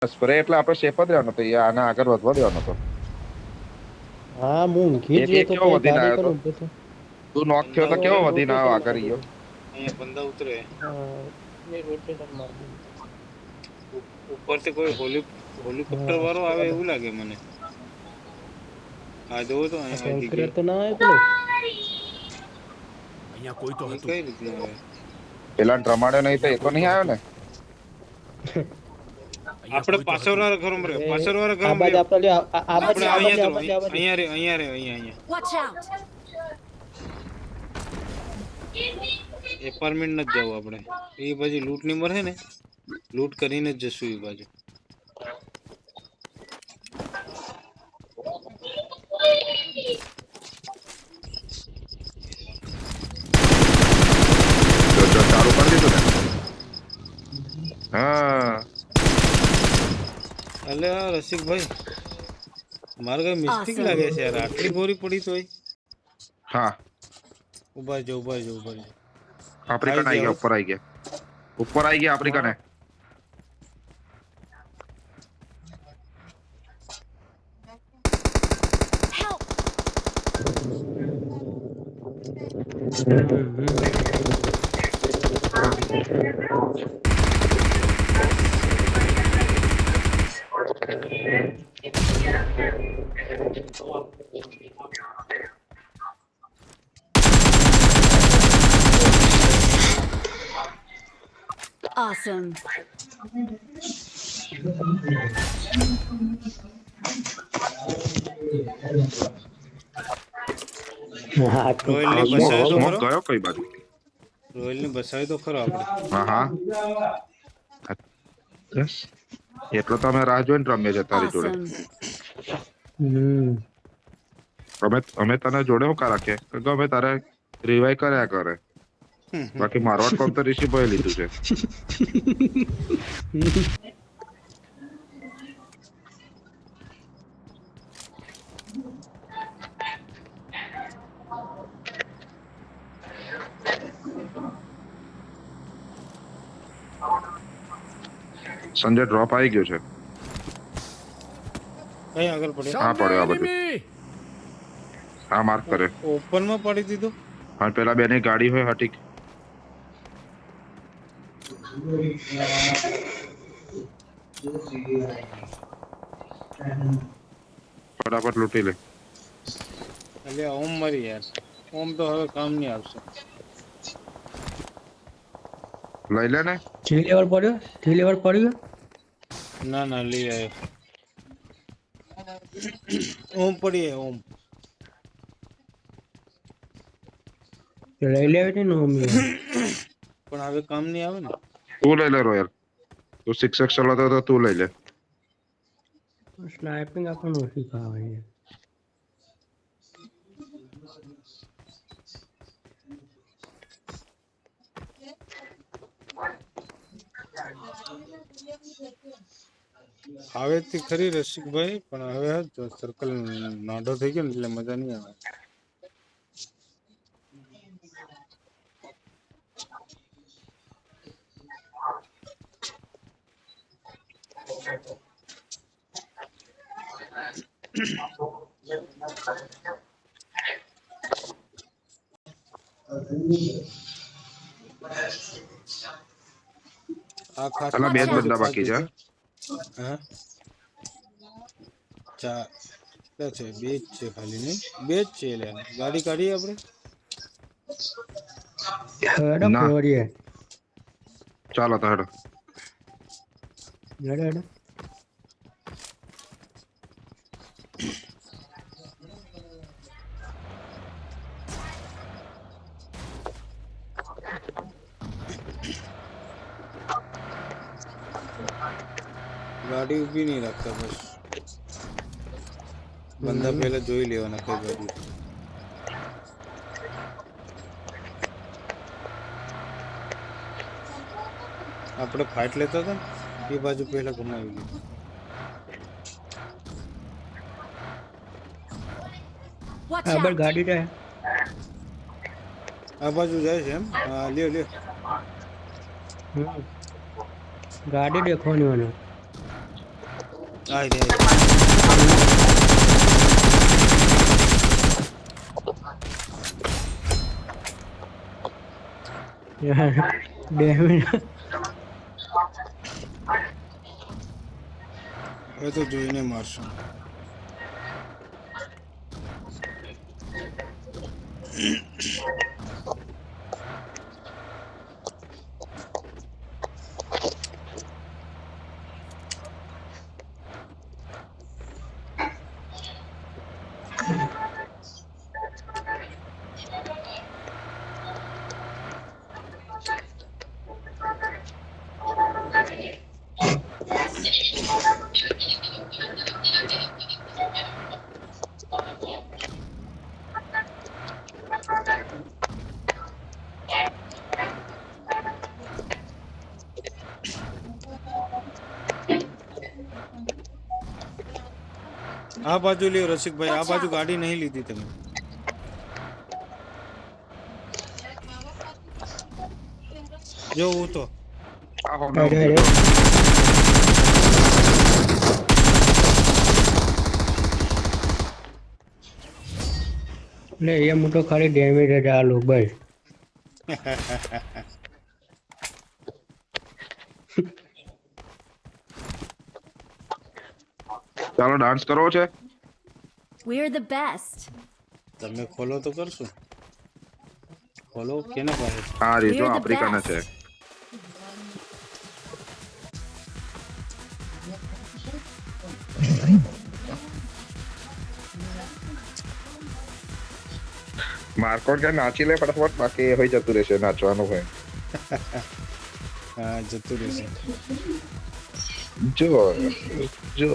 Spray એટલે આપણે safe જ રહેવાનો તો આને આગળ વધવા દેવાનો તો હા હું ઊંઘી જ તો કેવો પછી વધીને ગાડી આવ્યો પર તો ઊભો તો તું નોક થયો તો કેવો વધીને આવ્યો આગળ ગયો અહીંયા બંદા ઉતરે મેં રોટેશન માર દીધું ઉપરથી કોઈ હેલિકોપ્ટર વાળો આવે એવું લાગે મને આ જોવો તો અહીંથી ટેન્કર ગયો તો ના આવે પેલો અહીંયા કોઈ તો એ હતું કઈ રીતના આવે પેલા રમાડ્યો નહીં તો એ તો નહીં આવ્યો ને આપણે પાછળ વાળા ઘરમાં રે પાછળ વાળા આ ઘરમાં બાજુ રે આપણે આ બાજુ આપણે આ બાજુ અહીંયા આ બાજુ અહીંયા રે અહીંયા Watch out! એપાર્ટમેન્ટ ન જવું આપણે એ બાજુ લૂંટ ની મળે ને લૂંટ કરીને જ જશું એ બાજુ ચાલુ કરી દીધું ને હા અલે આ રસિકભાઈ મારે કઈ મિસ્ટેક લાગે છે યાર આટલી ગોરી પડી તોય હા ઉભા જો આફ્રિકન આવી ગયા ઉપર આવી ગયા આફ્રિકન Help! Awesome. હા રોયલ ની બસાય તો ખરો ગયો કઈ બાજુ રોયલ ની બસાય તો ખરો આપણે હા યસ એટલો તો અમે રાહ જોઈને રમીએ છીએ તારી જોડે Awesome. અમે તને જોડે હું રાખીએ કે ગમે તારે રિવાઈ કર્યા કરે બાકી મારવાડ કોમ તો ઋષિભાઈ લીધું છે સંજય ડ્રોપ આવી ગયો છે કઈ આગળ પડ્યો હા પડ્યો આ બધું હા માર્ક કરે ઓપન માં પડી દીધો હા પેલા બેની ગાડી હોય હટીક ફટાફટ લૂંટી લે એટલે ઓમ મરી યાર ઓમ તો હવે કામ નહીં આવશે લઈ લે ને 3 લેવલ પડ્યો ના લઈ આવ્યો ઓમ પડી ઓમ લઈ લેવે ને મમ્મી પણ હવે કામ નહીં આવે ને તું લઈ લે રોયલ તું 6x ચલાવતો તો તું લઈ લે સ્નાઇપિંગ આપણને ઓછી ખાવા છે આવે તે ખરી રસિકભાઈ પણ હવે સર્કલ નાડો થઈ ગયો ને એટલે મજા નહીં આવે આ ખાસ બે જ બંદા બાકી છે હા ચા છે બે જ છે ખાલી નહીં બે જ છે લે ગાડી કાઢીએ આપણે હેડો ના. ફોડીએ ચાલો તો હેડો હેડો ગાડી ઊભી નહીં રાખતા બસ બંદા પહેલા જોઈ લેવાના કઈ બાજુ આપણે ફાઇટ લેતા હતા ને એ બાજુ પહેલા ઘુમાવી લીધું Watch આ બર out! ગાડી રે આ બાજુ જાય છે એમ હા લ્યો ગાડી દેખવાની મને આય રે યાર ડેમેજ હવે તો જોઈને મારશું. આ બાજુ લ્યો રસિકભાઈ, આ બાજુ ગાડી નહીં લીધી તમે. જો હું તો આ હોનો અરે અરે ને એ મોટો ખાલી ડેમેજ જ આલો બસ. ચાલો ડાન્સ કરવો છે. We're the best. તમે ખોલો તો કરશું. ખોલો કેના પાસે? આ રીતો We're the આફ્રિકાના best. છે. માર્કોટ કે નાચી લે ફટાફટ, બાકી એ હોય જતું રહેશે નાચવાનું હોય. હા જતું રહેશે. જો જો